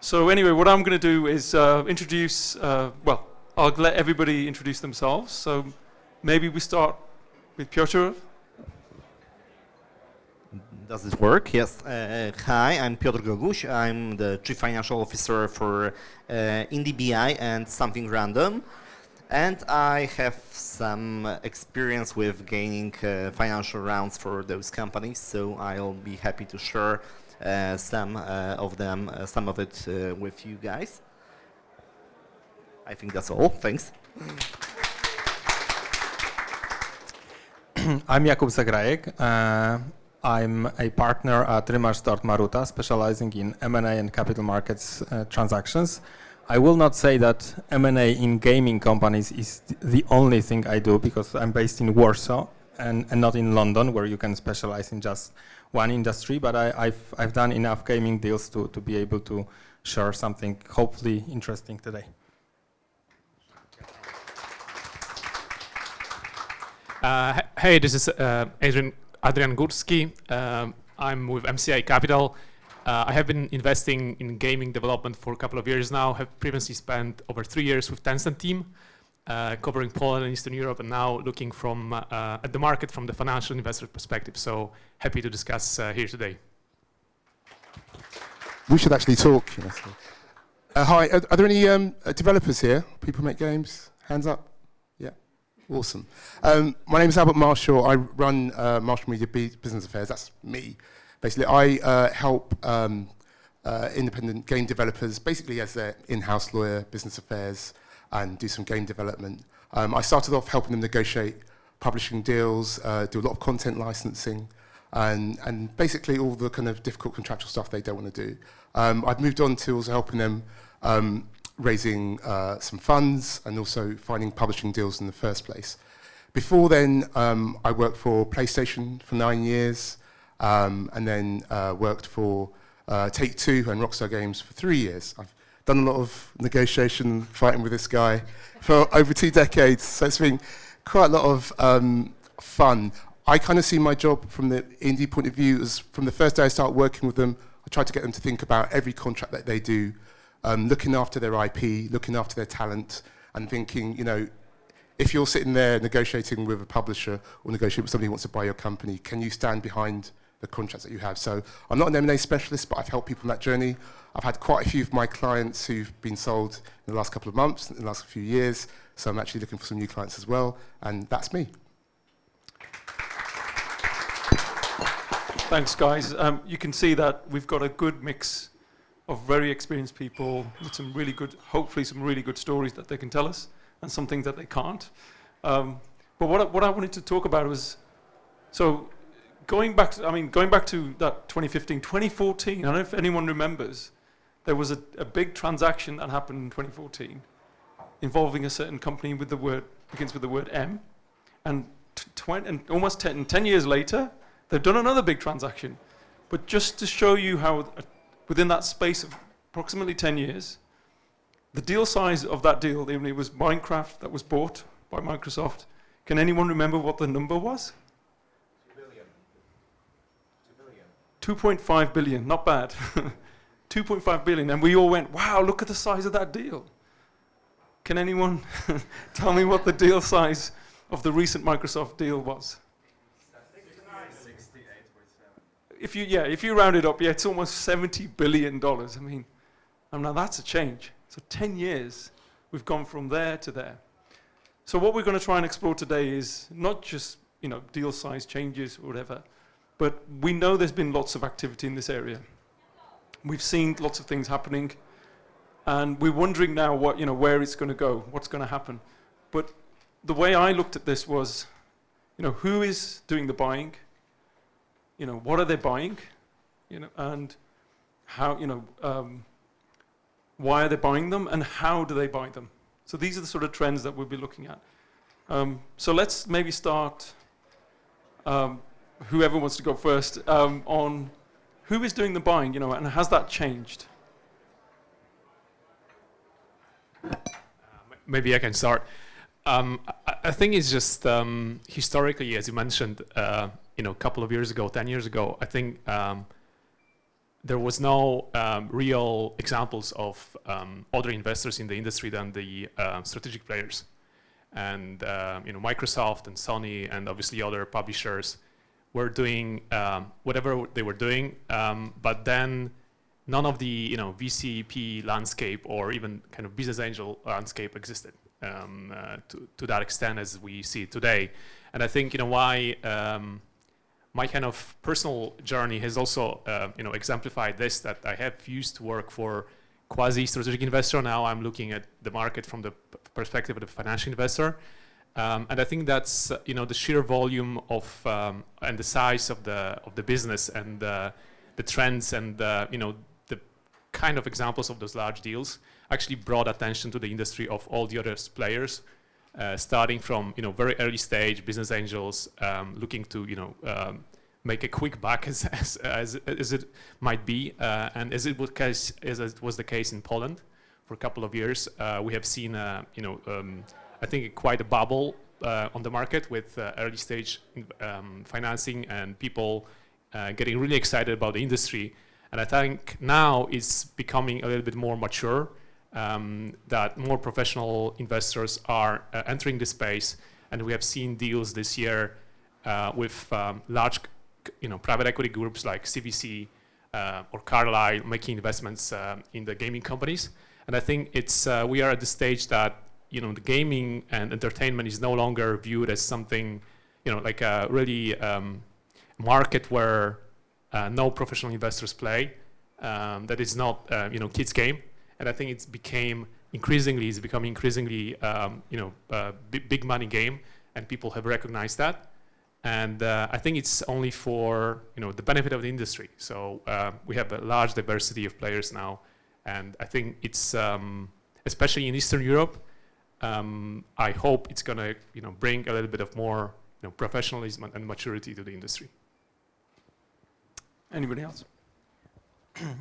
So anyway, what I'm going to do is introduce, well, I'll let everybody introduce themselves. So maybe we start with Piotr. Does it work? Yes. Hi, I'm Piotr Goguś. I'm the Chief Financial Officer for Indie BI and Something Random. And I have some experience with gaining financial rounds for those companies, so I'll be happy to share some of it with you guys. I think that's all. Thanks. I'm Jakub Zagrajek. I'm a partner at Rymarz, Zdort, Maruta, specializing in M&A and capital markets transactions. I will not say that M&A in gaming companies is the only thing I do, because I'm based in Warsaw and not in London, where you can specialize in just one industry, but I've done enough gaming deals to be able to share something hopefully interesting today. Hey, this is Adrian Górski. I'm with MCI Capital. I have been investing in gaming development for a couple of years now. Have previously spent over 3 years with Tencent team, covering Poland and Eastern Europe, and now looking at the market from the financial investor perspective. So happy to discuss here today. We should actually talk. Hi, are there any developers here? People make games? Hands up. Yeah, awesome. My name is Albert Marshall. I run Marshall Media Business Affairs. That's me. Basically, I help independent game developers, basically as their in-house lawyer, business affairs, and do some game development. I started off helping them negotiate publishing deals, do a lot of content licensing, and basically all the kind of difficult contractual stuff they don't want to do. I've moved on to also helping them raising some funds and also finding publishing deals in the first place. Before then, I worked for PlayStation for 9 years, and then worked for Take-Two and Rockstar Games for 3 years. I've done a lot of negotiation, fighting with this guy for over 2 decades, so it's been quite a lot of fun. I kind of see my job from the indie point of view as from the first day I start working with them, I try to get them to think about every contract that they do, looking after their IP, looking after their talent, and thinking, you know, if you're sitting there negotiating with a publisher or negotiating with somebody who wants to buy your company, can you stand behind the contracts that you have? So I'm not an M&A specialist, but I've helped people on that journey. I've had quite a few of my clients who've been sold in the last couple of months, in the last few years, so I'm actually looking for some new clients as well, and that's me. Thanks, guys. You can see that we've got a good mix of very experienced people with some really good, hopefully some really good stories that they can tell us, and some things that they can't. But what I wanted to talk about was, so going back to that 2015, 2014, I don't know if anyone remembers, there was a big transaction that happened in 2014 involving a certain company with the word, begins with the word M, and almost 10 years later, they've done another big transaction. But just to show you how within that space of approximately 10 years, the deal size of that deal, it was Minecraft that was bought by Microsoft. Can anyone remember what the number was? 2.5 billion, not bad. 2.5 billion, and we all went, wow, look at the size of that deal. Can anyone tell me what the deal size of the recent Microsoft deal was? 68.7. If you round it up, it's almost $70 billion. I mean, now that's a change. So 10 years, we've gone from there to there. So what we're going to try and explore today is not just, deal size changes or whatever, but we know there's been lots of activity in this area. We've seen lots of things happening, and we're wondering now where it's going to go, what's going to happen. But the way I looked at this was, who is doing the buying? What are they buying? And how, why are they buying them, and how do they buy them? So these are the sort of trends that we'll be looking at. So let's maybe start, whoever wants to go first, on who is doing the buying, and has that changed? Maybe I can start. I think it's just historically, as you mentioned, a couple of years ago, 10 years ago, I think there was no real examples of other investors in the industry than the strategic players. And Microsoft and Sony and obviously other publishers were doing whatever they were doing, but then none of the VCP landscape or even kind of business angel landscape existed to that extent as we see it today. And I think why my kind of personal journey has also exemplified this, that I have used to work for quasi-strategic investor. Now I'm looking at the market from the perspective of the financial investor. And I think that's the sheer volume of and the size of the business and the trends and the kind of examples of those large deals actually brought attention to the industry of all the other players, starting from very early stage business angels looking to make a quick buck as it might be, and as it was the case in Poland for a couple of years. We have seen I think quite a bubble on the market with early stage financing and people getting really excited about the industry. And I think now it's becoming a little bit more mature, that more professional investors are entering the space, and we have seen deals this year with large, private equity groups like CVC or Carlyle making investments in the gaming companies. And I think it's we are at the stage that the gaming and entertainment is no longer viewed as something like a really market where no professional investors play, that is not kids game. And I think it's becoming increasingly big money game, and people have recognized that. And I think it's only for the benefit of the industry. So we have a large diversity of players now, and I think it's especially in Eastern Europe. I hope it's going to bring a little bit of more professionalism and maturity to the industry. Anybody else?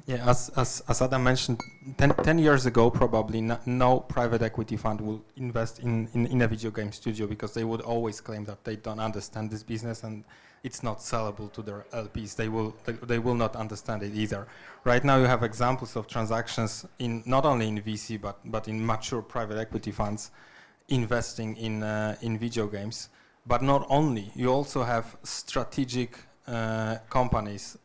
Yeah, as Adam mentioned, 10 years ago, probably no private equity fund will invest in a video game studio, because they would always claim that they don't understand this business and it's not sellable to their LPs. They will not understand it either. Right now, you have examples of transactions in not only in VC but in mature private equity funds investing in video games. But not only, you also have strategic companies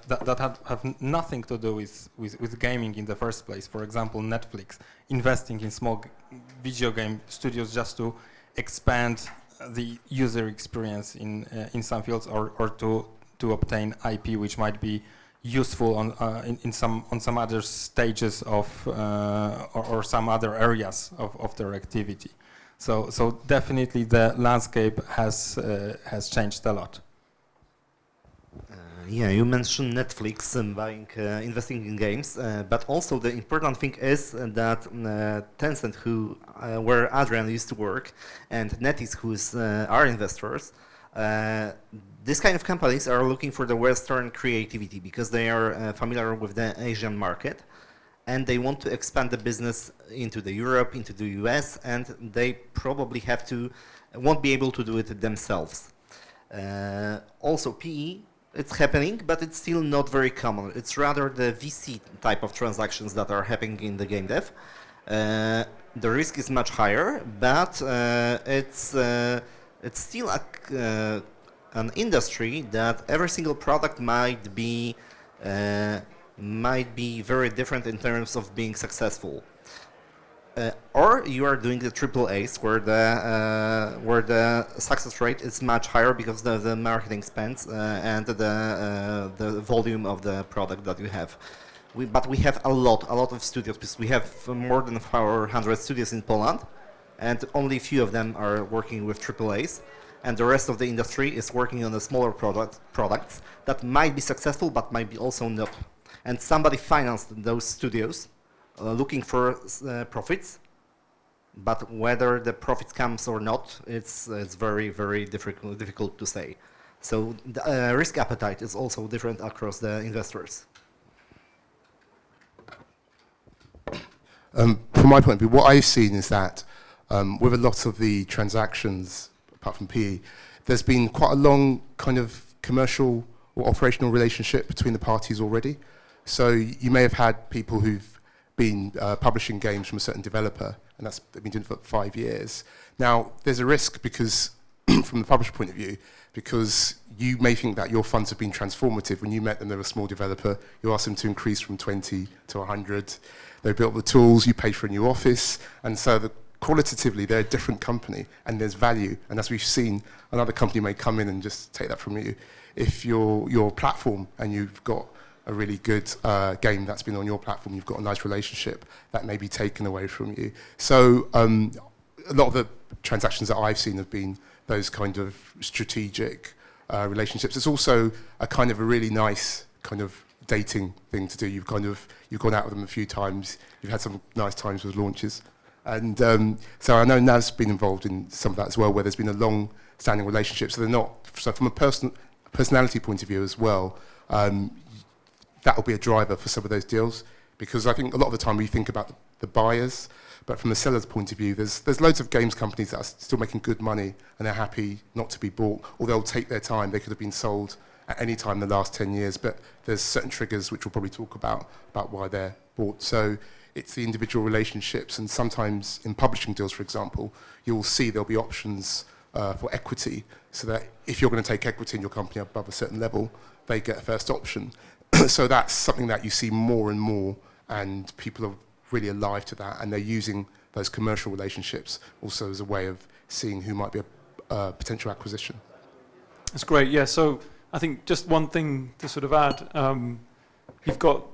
that have nothing to do with gaming in the first place. For example, Netflix investing in small video game studios just to expand the user experience in some fields, or to obtain IP which might be useful on some other stages of or some other areas of their activity. So definitely the landscape has changed a lot. Yeah, you mentioned Netflix buying, investing in games, but also the important thing is that Tencent, where Adrian used to work, and NetEase, who's our investors, these kind of companies are looking for the Western creativity because they are familiar with the Asian market, and they want to expand the business into the Europe, into the US, and they probably won't be able to do it themselves. Also, PE. It's happening, but it's still not very common. It's rather the VC type of transactions that are happening in the game dev. The risk is much higher, but it's still an industry that every single product might be very different in terms of being successful. Or you are doing the AAAs where the success rate is much higher because of the marketing spends and the volume of the product that you have. But we have a lot of studios, because we have more than 400 studios in Poland, and only a few of them are working with AAAs, and the rest of the industry is working on the smaller products that might be successful but might be also not. And somebody financed those studios looking for profits, but whether the profits comes or not, it's very, very difficult to say. So the risk appetite is also different across the investors. From my point of view, what I've seen is that with a lot of the transactions, apart from PE, there's been quite a long kind of commercial or operational relationship between the parties already. So you may have had people who've been publishing games from a certain developer, and they've been doing it for 5 years. Now, there's a risk because, from the publisher point of view, because you may think that your funds have been transformative. When you met them, they were a small developer. You asked them to increase from 20 to 100. They built the tools. You paid for a new office. And so qualitatively, they're a different company, and there's value. And as we've seen, another company may come in and just take that from you. If you're a platform and you've got a really good game that's been on your platform, you've got a nice relationship, that may be taken away from you. So a lot of the transactions that I've seen have been those kind of strategic relationships. It's also a kind of a really nice kind of dating thing to do. You've gone out with them a few times. You've had some nice times with launches. And so I know Nav's been involved in some of that as well, where there's been a long-standing relationship. So from a personality point of view as well, that will be a driver for some of those deals. Because I think a lot of the time we think about the buyers, but from the seller's point of view, there's loads of games companies that are still making good money and they're happy not to be bought, or they'll take their time. They could have been sold at any time in the last 10 years, but there's certain triggers which we'll probably talk about why they're bought. So it's the individual relationships, and sometimes in publishing deals, for example, you'll see there'll be options for equity, so that if you're going to take equity in your company above a certain level, they get a first option. So that's something that you see more and more, and people are really alive to that, and they're using those commercial relationships also as a way of seeing who might be a potential acquisition. That's great. Yeah. So I think just one thing to sort of add, you've got,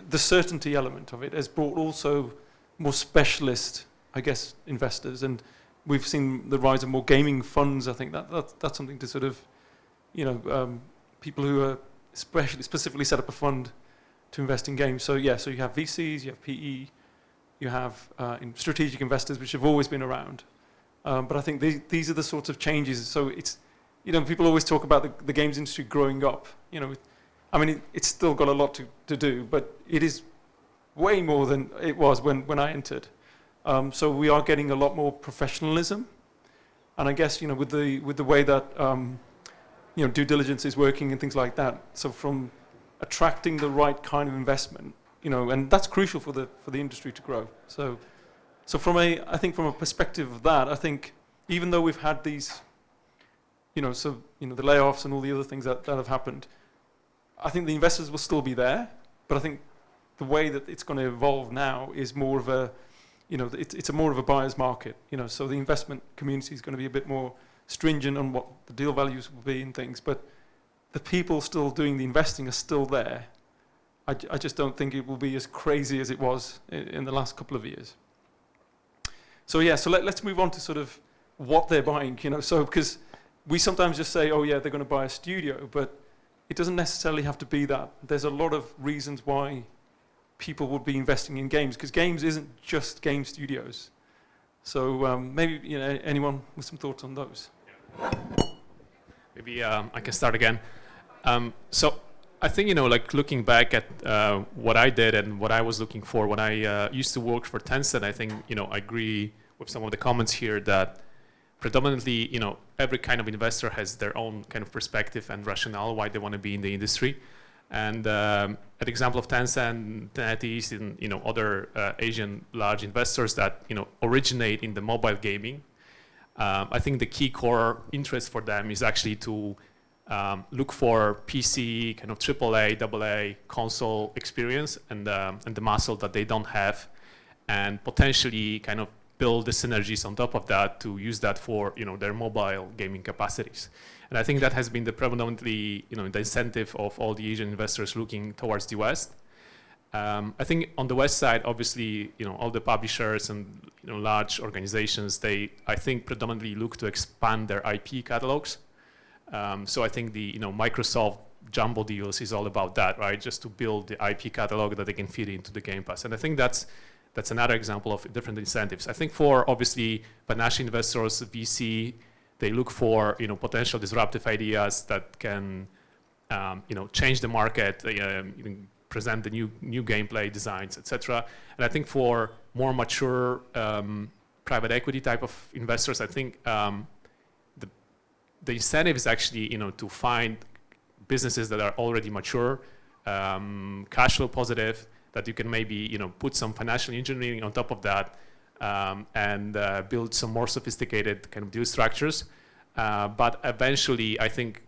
the certainty element of it has brought also more specialist, I guess, investors, and we've seen the rise of more gaming funds. I think that's something to sort of, people who are specifically set up a fund to invest in games. So yeah, so you have VCs, you have PE, you have strategic investors, which have always been around. But I think these are the sorts of changes. So it's, people always talk about the games industry growing up. I mean, it's still got a lot to do, but it is way more than it was when I entered. So we are getting a lot more professionalism, and I guess with the way that due diligence is working and things like that. So from attracting the right kind of investment, and that's crucial for the industry to grow. So I think from a perspective of that, I think even though we've had these, the layoffs and all the other things that have happened, I think the investors will still be there, but I think the way that it's going to evolve now is more of a, it's a more of a buyer's market. So the investment community is going to be a bit more stringent on what the deal values will be and things, but the people still doing the investing are still there. I just don't think it will be as crazy as it was in the last couple of years. So yeah, so let's move on to sort of what they're buying, so because we sometimes just say, oh yeah, they're going to buy a studio, but it doesn't necessarily have to be that. There's a lot of reasons why people would be investing in games, because games isn't just game studios. So maybe anyone with some thoughts on those? Maybe I can start again. So I think, like looking back at what I did and what I was looking for when I used to work for Tencent, I think, I agree with some of the comments here that predominantly, every kind of investor has their own kind of perspective and rationale why they want to be in the industry. And an example of Tencent, NetEase, and other Asian large investors that originate in the mobile gaming. I think the key core interest for them is actually to look for PC, kind of AAA, AA console experience and the muscle that they don't have, and potentially kind of build the synergies on top of that to use that for their mobile gaming capacities. And I think that has been the predominantly the incentive of all the Asian investors looking towards the West. I think on the West side, obviously, all the publishers and large organizations, they I think predominantly look to expand their IP catalogs. So I think the Microsoft jumbo deals is all about that, right? Just to build the IP catalog that they can feed into the Game Pass. And I think that's another example of different incentives. I think for obviously financial investors, VC, they look for potential disruptive ideas that can change the market, present the new gameplay designs, etc. And I think for more mature private equity type of investors, I think the incentive is actually to find businesses that are already mature, cash flow positive, that you can maybe put some financial engineering on top of that, and build some more sophisticated kind of deal structures. But eventually, I think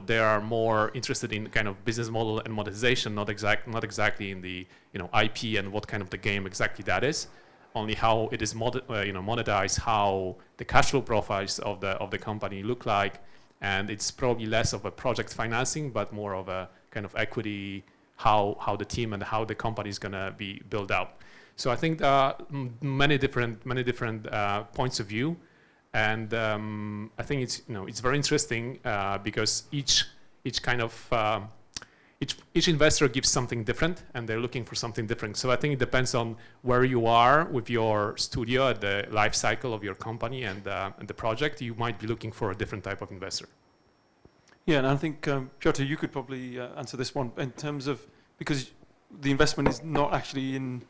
they are more interested in kind of business model and monetization, not exactly in the IP and what kind of the game exactly that is. Only how it is monetized, how the cash flow profiles of the company look like, and it's probably less of a project financing, but more of a kind of equity, how the team and how the company is going to be built out. So I think many different points of view, and I think it's very interesting because each investor gives something different, and they're looking for something different. So I think it depends on where you are with your studio at the life cycle of your company and the project. You might be looking for a different type of investor. Yeah, and I think, Piotr, you could probably answer this one in terms of, because the investment is not actually in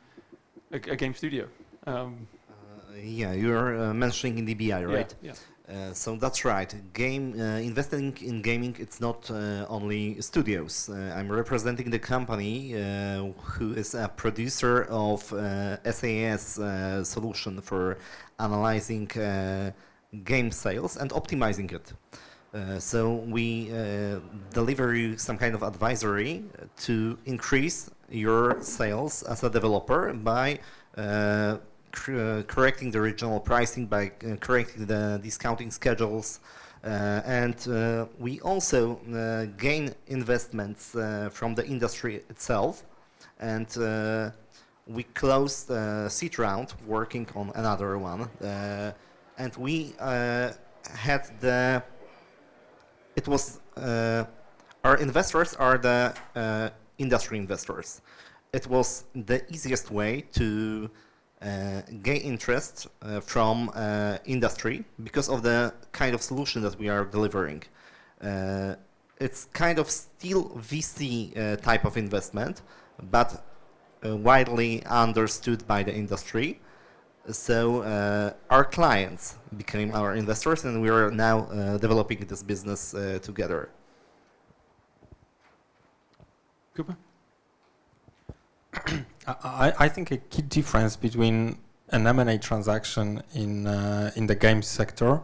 a game studio. Yeah, you're mentioning in DBI, right? Yeah. So that's right. Investing in gaming, it's not only studios. I'm representing the company who is a producer of SAS solution for analyzing game sales and optimizing it. So we deliver you some kind of advisory to increase your sales as a developer by correcting the regional pricing, by correcting the discounting schedules, and we also gain investments from the industry itself, and we closed a seed round working on another one, and we had our investors are the industry investors. It was the easiest way to gain interest from industry because of the kind of solution that we are delivering. It's kind of still VC type of investment, but widely understood by the industry. So our clients became our investors, and we are now developing this business together. Cooper? I think a key difference between an M&A transaction in the games sector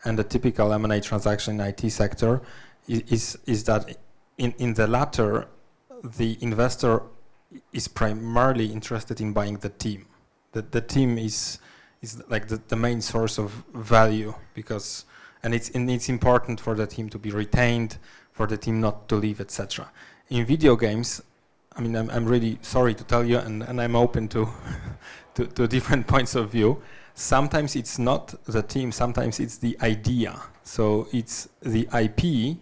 and a typical M&A transaction in IT sector is that in the latter, the investor is primarily interested in buying the team. The team is like the main source of value, because it's important for the team to be retained, for the team not to leave, etc. In video games, I mean, I'm really sorry to tell you, and I'm open to different points of view. Sometimes it's not the team, sometimes it's the idea. So it's the IP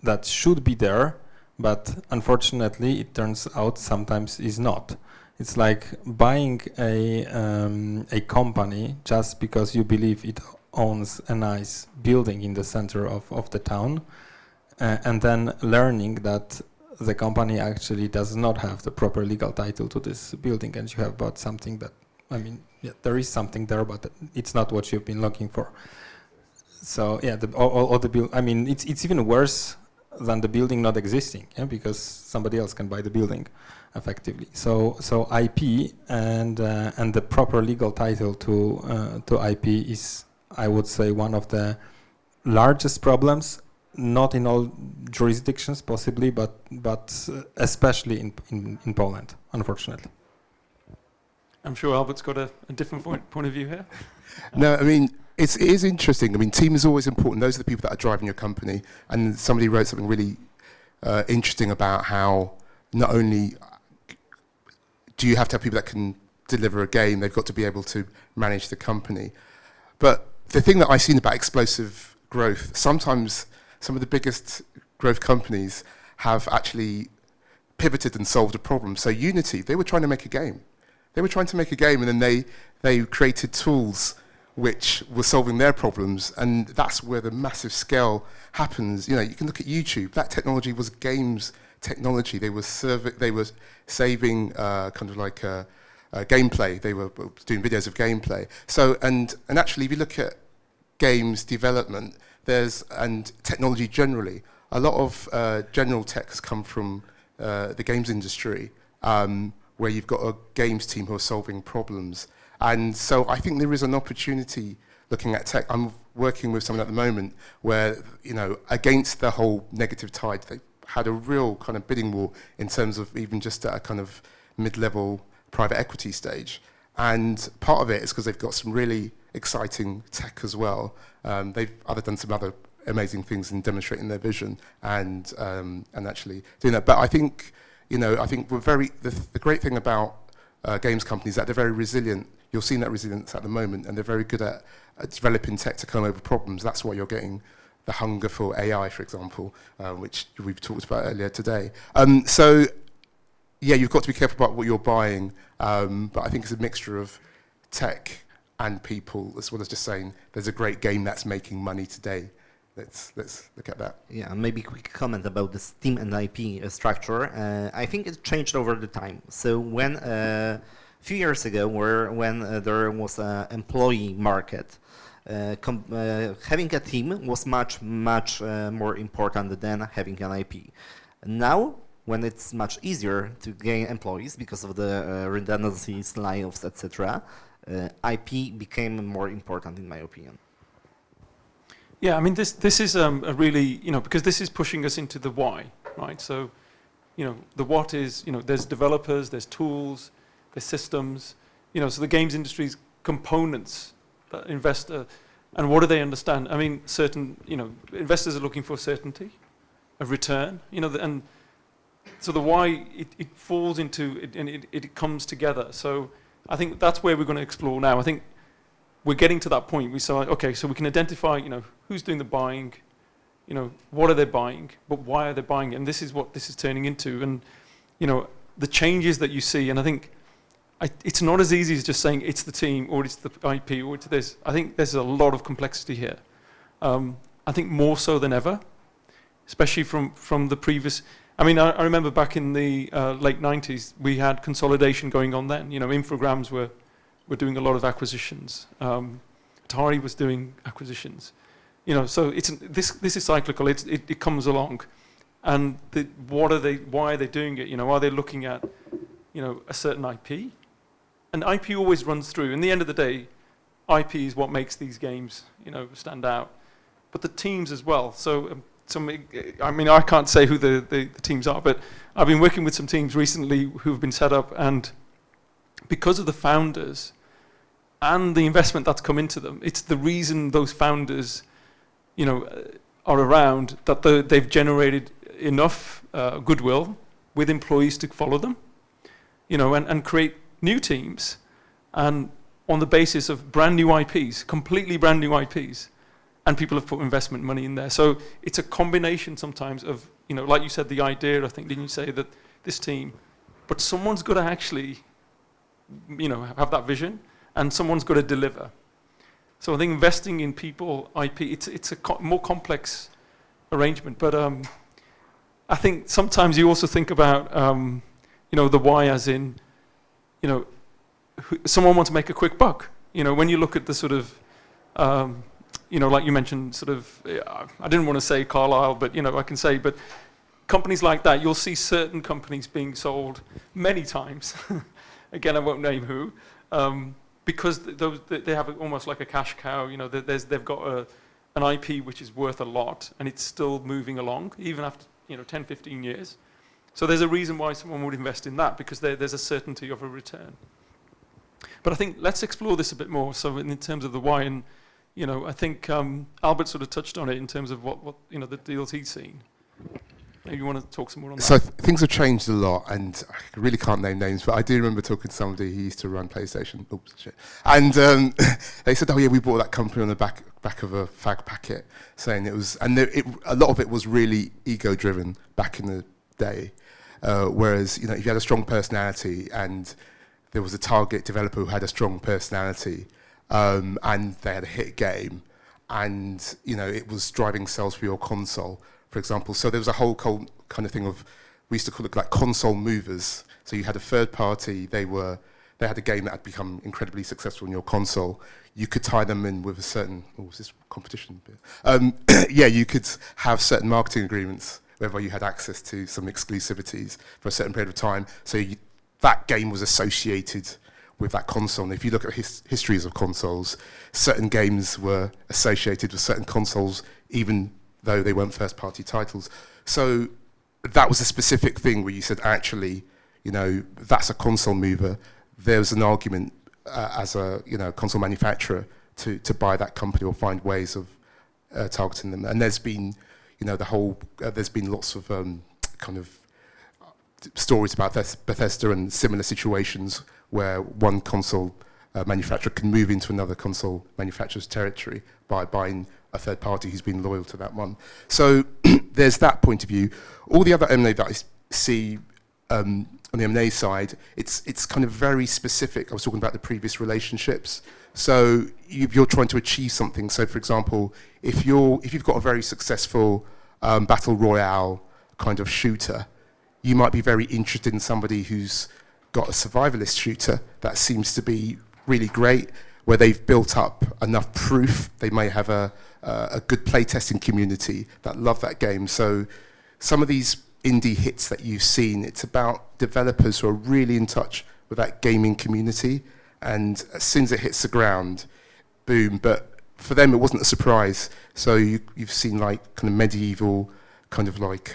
that should be there, but unfortunately it turns out sometimes is not. It's like buying a company just because you believe it owns a nice building in the center of the town, and then learning that the company actually does not have the proper legal title to this building, and you have bought something that, I mean, yeah, there is something there, but it's not what you've been looking for. So yeah, all the I mean, it's even worse than the building not existing, yeah, because somebody else can buy the building, effectively. So IP and the proper legal title to IP is, I would say, one of the largest problems. Not in all jurisdictions, possibly, but especially in Poland, unfortunately. I'm sure Albert's got a different point of view here. No, I mean, it is interesting. I mean, team is always important. Those are the people that are driving your company. And somebody wrote something really interesting about how not only do you have to have people that can deliver a game, they've got to be able to manage the company. But the thing that I've seen about explosive growth, sometimes some of the biggest growth companies have actually pivoted and solved a problem. So Unity, they were trying to make a game. And then they created tools which were solving their problems, and that's where the massive scale happens. You know, you can look at YouTube. That technology was games technology. They were saving kind of like gameplay. They were doing videos of gameplay. So and actually, if you look at games development, and technology generally, a lot of general tech has come from the games industry, where you've got a games team who are solving problems. And so I think there is an opportunity looking at tech. I'm working with someone at the moment where, against the whole negative tide, they had a real kind of bidding war in terms of even just at a kind of mid-level private equity stage. And part of it is because they've got some really exciting tech as well. They've done some other amazing things in demonstrating their vision and actually doing that. But I think, the great thing about games companies is that they're very resilient. You're seeing that resilience at the moment, and they're very good at developing tech to come over problems. That's why you're getting the hunger for AI, for example, which we've talked about earlier today. So, yeah, you've got to be careful about what you're buying, but I think it's a mixture of tech and people, as well as just saying there's a great game that's making money today. Let's look at that. Yeah, maybe quick comment about the Steam and IP structure. I think it changed over the time. So when a few years ago, when there was an employee market, having a team was much more important than having an IP. Now, when it's much easier to gain employees because of the redundancies, layoffs, etc., IP became more important, in my opinion. Yeah, I mean, this is a really, because this is pushing us into the why, right? So, the what is, there's developers, there's tools, there's systems, so the games industry's components, that investor, and what do they understand? I mean, investors are looking for certainty of return, and so the why, it falls into, and it comes together. So I think that's where we're going to explore now. I think we're getting to that point. We say, okay, so we can identify, who's doing the buying, what are they buying, but why are they buying it? And this is what this is turning into. And, the changes that you see, and I think it's not as easy as just saying it's the team or it's the IP or it's this. I think there's a lot of complexity here. I think more so than ever, especially from the previous. I mean, I remember back in the late 90s, we had consolidation going on then. Infograms were doing a lot of acquisitions. Atari was doing acquisitions. So this is cyclical. It comes along, and why are they doing it? Are they looking at a certain IP? And IP always runs through. In the end of the day, IP is what makes these games stand out, but the teams as well. So. I mean, I can't say who the teams are, but I've been working with some teams recently who've been set up, and because of the founders and the investment that's come into them, it's the reason those founders, are around, that they've generated enough goodwill with employees to follow them, and create new teams, and on the basis of brand new IPs, completely brand new IPs. And people have put investment money in there. So it's a combination sometimes of, like you said, the idea, I think, didn't you say, that this team, but someone's got to actually, have that vision, and someone's got to deliver. So I think investing in people, IP, it's a more complex arrangement. But I think sometimes you also think about, the why, as in, someone wants to make a quick buck. When you look at the sort of, like you mentioned, sort of, I didn't want to say Carlyle, but, I can say, but companies like that, you'll see certain companies being sold many times. Again, I won't name who, because they have almost like a cash cow. They've got an IP which is worth a lot, and it's still moving along, even after 10, 15 years. So there's a reason why someone would invest in that, because there's a certainty of a return. But I think let's explore this a bit more. So in terms of the why, and I think Albert sort of touched on it in terms of what the deals he's seen. Maybe you want to talk some more on that. So things have changed a lot, and I really can't name names, but I do remember talking to somebody who used to run PlayStation. Oops, shit. And they said, "Oh yeah, we bought that company on the back of a fag packet," saying it was, and a lot of it was really ego-driven back in the day. Whereas if you had a strong personality and there was a target developer who had a strong personality, and they had a hit game, and it was driving sales for your console, for example. So there was a whole kind of thing of, we used to call it like console movers. So you had a third party, they had a game that had become incredibly successful in your console. You could tie them in with a certain, is this competition bit? Yeah, you could have certain marketing agreements whereby you had access to some exclusivities for a certain period of time. So that game was associated with that console. And if you look at histories of consoles, certain games were associated with certain consoles, even though they weren't first-party titles. So that was a specific thing where you said, actually, you know, that's a console mover. There's an argument as a console manufacturer to buy that company or find ways of targeting them. And there's been, there's been lots of kind of stories about Bethesda and similar situations where one console manufacturer can move into another console manufacturer's territory by buying a third party who's been loyal to that one. So there's that point of view. All the other M&A that I see on the M&A side, it's kind of very specific. I was talking about the previous relationships. So you're trying to achieve something. So for example, if you've got a very successful battle royale kind of shooter, you might be very interested in somebody who's got a survivalist shooter that seems to be really great, where they've built up enough proof. They may have a good playtesting community that love that game. So some of these indie hits that you've seen, it's about developers who are really in touch with that gaming community. And as soon as it hits the ground, boom. But for them, it wasn't a surprise. So you've seen like kind of medieval, kind of like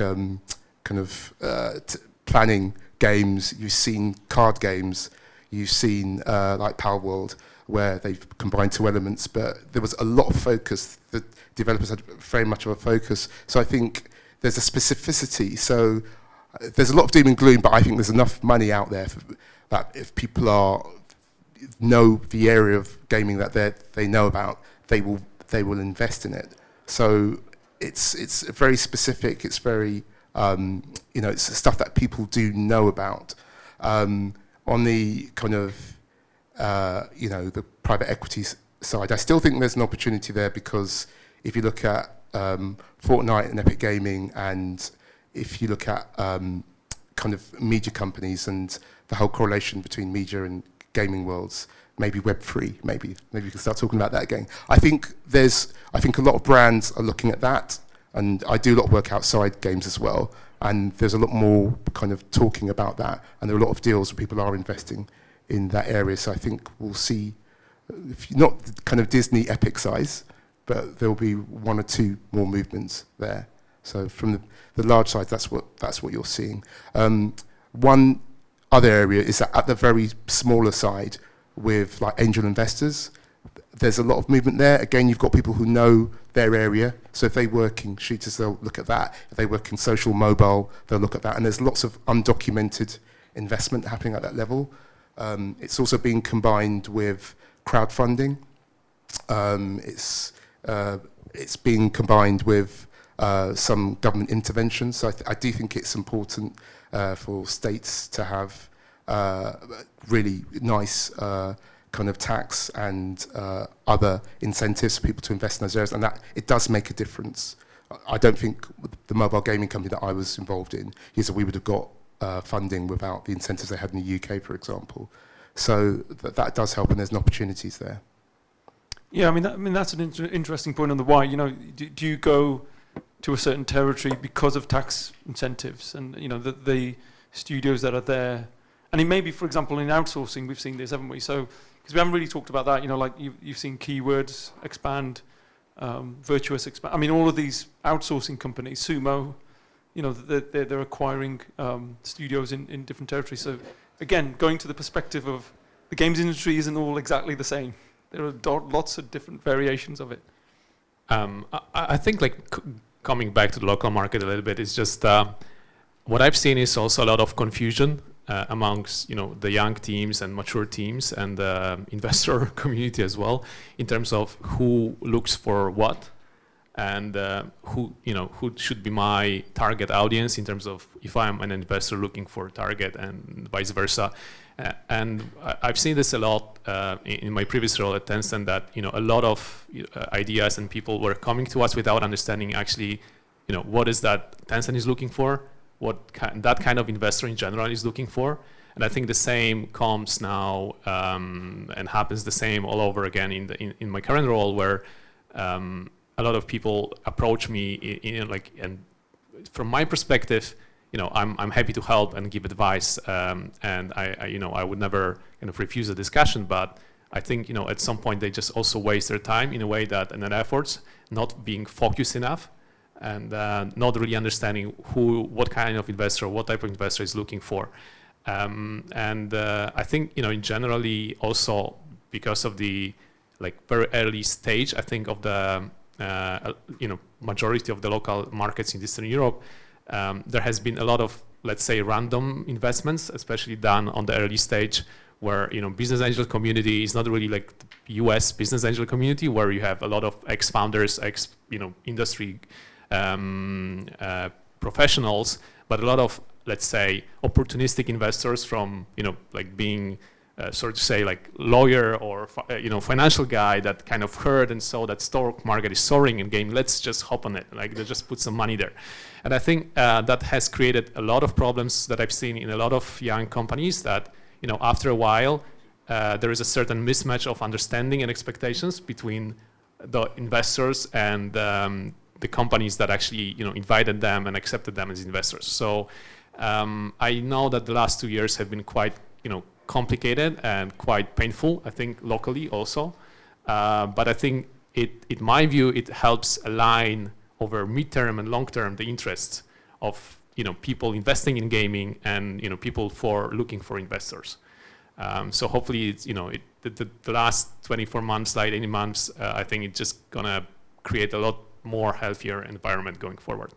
planning games. You've seen card games. You've seen like Power World, where they've combined two elements. But there was a lot of focus. The developers had very much of a focus. So I think there's a specificity. So there's a lot of doom and gloom, but I think there's enough money out there that if people know the area of gaming that they know about, they will invest in it. So it's very specific. It's very it's stuff that people do know about. On the kind of the private equity side, I still think there's an opportunity there, because if you look at Fortnite and Epic Gaming, and if you look at kind of media companies and the whole correlation between media and gaming worlds, maybe Web3, maybe we can start talking about that again. I think a lot of brands are looking at that, and I do a lot of work outside games as well, and there's a lot more kind of talking about that, and there are a lot of deals where people are investing in that area. So I think we'll see, not kind of Disney Epic size, but there will be one or two more movements there. So from the large side, that's what you're seeing. One other area is that at the very smaller side, with like angel investors, there's a lot of movement there. Again, you've got people who know their area. So if they work in shooters, they'll look at that. If they work in social mobile, they'll look at that. And there's lots of undocumented investment happening at that level. It's also being combined with crowdfunding. It's being combined with some government intervention. So I do think it's important for states to have really nice kind of tax and other incentives for people to invest in those areas, and that it does make a difference. I don't think the mobile gaming company that I was involved in, we would have got funding without the incentives they had in the UK, for example. So that does help, and there's opportunities there. Yeah, I mean that's an interesting point on the why. Do you go to a certain territory because of tax incentives, and the studios that are there? And it may be, for example, in outsourcing, we've seen this, haven't we? So, because we haven't really talked about that, like you've seen Keywords expand, Virtuous expand. I mean, all of these outsourcing companies, Sumo, they're acquiring studios in different territories. So, again, going to the perspective of the games industry isn't all exactly the same. There are lots of different variations of it. I think, coming back to the local market a little bit, is just what I've seen is also a lot of confusion amongst the young teams and mature teams and the investor community as well, in terms of who looks for what, and who should be my target audience, in terms of if I'm an investor looking for a target, and vice versa. And I've seen this a lot in my previous role at Tencent, that a lot of ideas and people were coming to us without understanding actually what is that Tencent is looking for, what that kind of investor in general is looking for. And I think the same comes now and happens the same all over again in my current role, where a lot of people approach me and from my perspective, I'm happy to help and give advice, and I would never kind of refuse a discussion. But I think at some point they just also waste their time in a way that and their efforts not being focused enough, and not really understanding what kind of investor, what type of investor is looking for. I think in generally also because of the very early stage, I think of the majority of the local markets in Eastern Europe. There has been a lot of, let's say, random investments, especially done on the early stage, where business angel community is not really like the US business angel community, where you have a lot of ex-founders, industry professionals, but a lot of, let's say, opportunistic investors from being sort of say like lawyer or financial guy that kind of heard and saw that stock market is soaring in game. Let's just hop on it. Like they just put some money there, and I think that has created a lot of problems that I've seen in a lot of young companies. That after a while there is a certain mismatch of understanding and expectations between the investors and the companies that actually invited them and accepted them as investors. So I know that the last 2 years have been quite complicated and quite painful, I think locally also, but I think in my view it helps align over midterm and long term the interests of people investing in gaming and people looking for investors. So hopefully it's the last 24 months, like 80 months, I think it's just gonna create a lot more healthier environment going forward.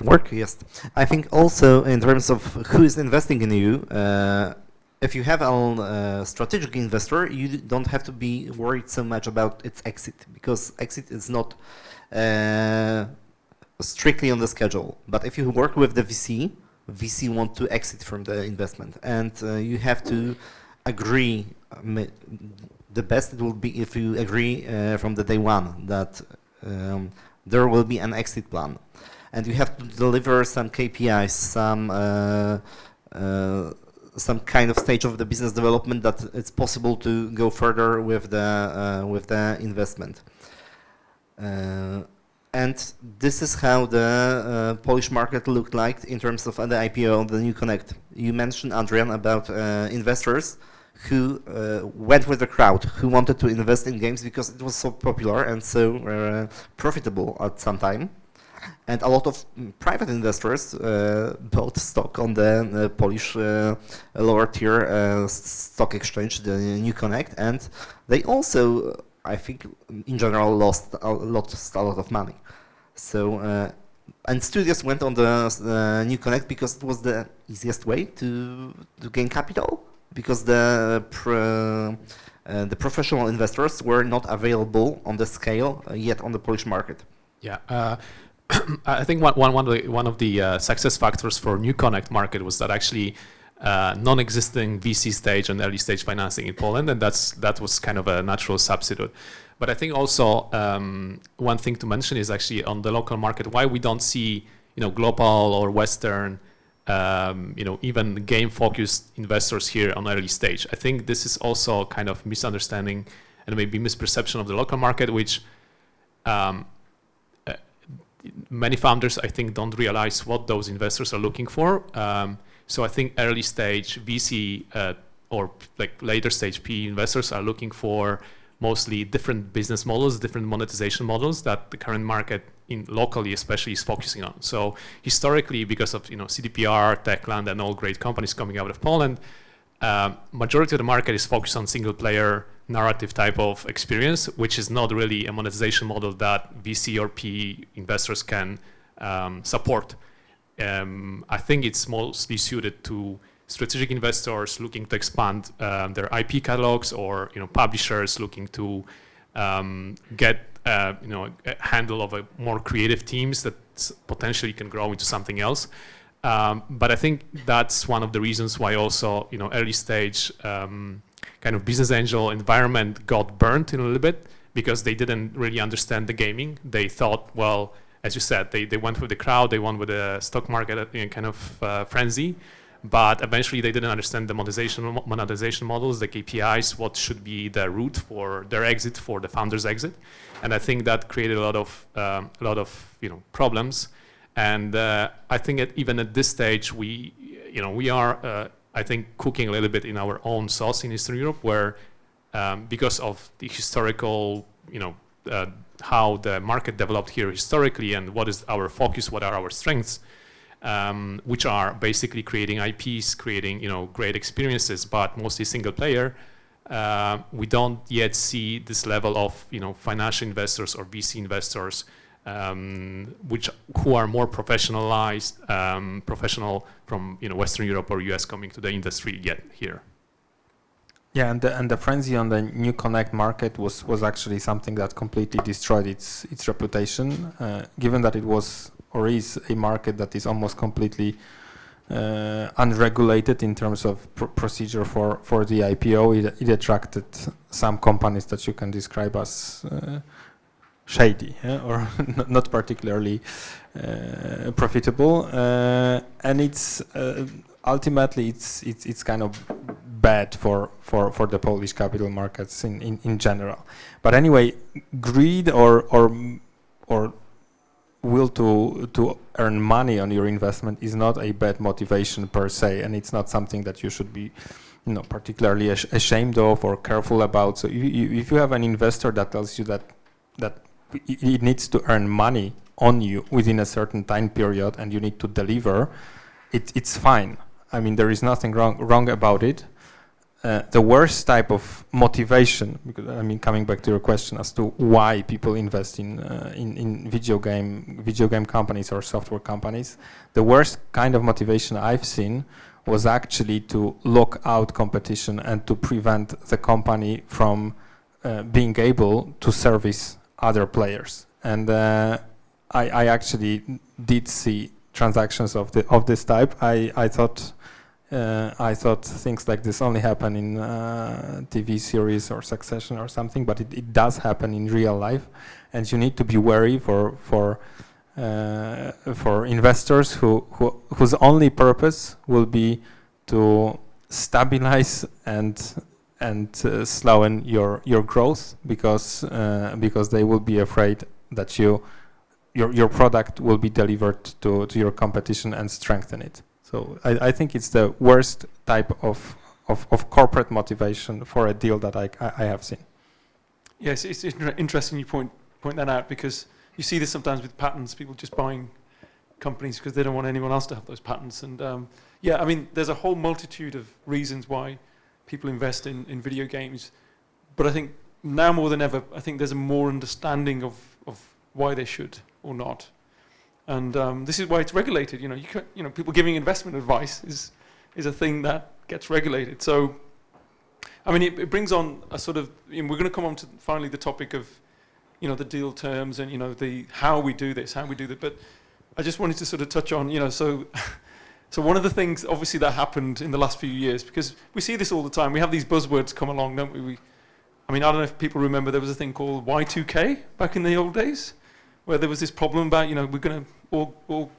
Work, yes. I think also in terms of who is investing in you, if you have a strategic investor, you don't have to be worried so much about its exit, because exit is not strictly on the schedule. But if you work with the VC want to exit from the investment, and you have to agree. The best it will be if you agree from the day one that there will be an exit plan. And you have to deliver some KPIs, some kind of stage of the business development that it's possible to go further with the investment. And this is how the Polish market looked like in terms of the IPO of the New Connect. You mentioned, Adrian, about investors who went with the crowd, who wanted to invest in games because it was so popular and so profitable at some time. And a lot of private investors bought stock on the Polish lower tier stock exchange, the New Connect, and they also, I think, in general, lost a lot of money. So, and studios went on the New Connect because it was the easiest way to gain capital, because the professional investors were not available on the scale yet on the Polish market. Yeah. I think one of the success factors for New Connect market was that actually non-existing VC stage and early stage financing in Poland, and that was kind of a natural substitute. But I think also one thing to mention is actually on the local market why we don't see global or Western even game-focused investors here on early stage. I think this is also kind of misunderstanding and maybe misperception of the local market, which many founders, I think, don't realize what those investors are looking for. So I think early stage VC or like later stage PE investors are looking for mostly different business models, different monetization models that the current market in locally especially is focusing on. So historically, because of CDPR, Techland, and all great companies coming out of Poland, majority of the market is focused on single player narrative type of experience, which is not really a monetization model that VC or PE investors can support. I think it's mostly suited to strategic investors looking to expand their IP catalogs, or publishers looking to get a handle of a more creative teams that potentially can grow into something else. But I think that's one of the reasons why also early stage kind of business angel environment got burnt in a little bit, because they didn't really understand the gaming. They thought, well, as you said, they went with the crowd, they went with the stock market kind of frenzy. but eventually they didn't understand the monetization models, the KPIs, what should be the route for their exit, for the founder's exit, and I think that created a lot of problems. And I think even at this stage we are I think cooking a little bit in our own sauce in Eastern Europe, where because of the historical how the market developed here historically and what is our focus, what are our strengths, which are basically creating IPs, creating great experiences, but mostly single player. We don't yet see this level of financial investors or VC investors who are more professionalized, professional from Western Europe or US coming to the industry yet here. Yeah, and the frenzy on the new Connect market was actually something that completely destroyed its reputation, given that it was or is a market that is almost completely unregulated in terms of procedure for the IPO. It attracted some companies that you can describe as shady, or not particularly profitable, and it's ultimately it's kind of bad for the Polish capital markets in general. But anyway, greed or will to earn money on your investment is not a bad motivation per se, and it's not something that you should be particularly ashamed of or careful about. So if you have an investor that tells you that it needs to earn money on you within a certain time period and you need to deliver, it's fine. I mean, there is nothing wrong about it. The worst type of motivation, because I mean, coming back to your question as to why people invest in video game companies or software companies, the worst kind of motivation I've seen was actually to lock out competition and to prevent the company from being able to service other players. And I actually did see transactions of this type. I thought things like this only happen in TV series or Succession or something, but it does happen in real life, and you need to be wary for investors whose only purpose will be to stabilize and slowen your growth, because they will be afraid that your product will be delivered to your competition and strengthen it. So I think it's the worst type of corporate motivation for a deal that I have seen. Yes, it's interesting you point that out, because you see this sometimes with patents, people just buying companies because they don't want anyone else to have those patents. And yeah, I mean, there's a whole multitude of reasons why people invest in video games. But I think now more than ever, I think there's a more understanding of why they should or not. And this is why it's regulated. People giving investment advice is a thing that gets regulated. So, I mean, it brings on a sort of. We're going to come on to finally the topic of, the deal terms and the how we do this, how we do that. But I just wanted to sort of touch on, so one of the things obviously that happened in the last few years, because we see this all the time. We have these buzzwords come along, don't we? I mean, I don't know if people remember there was a thing called Y2K back in the old days, where there was this problem about, we're going to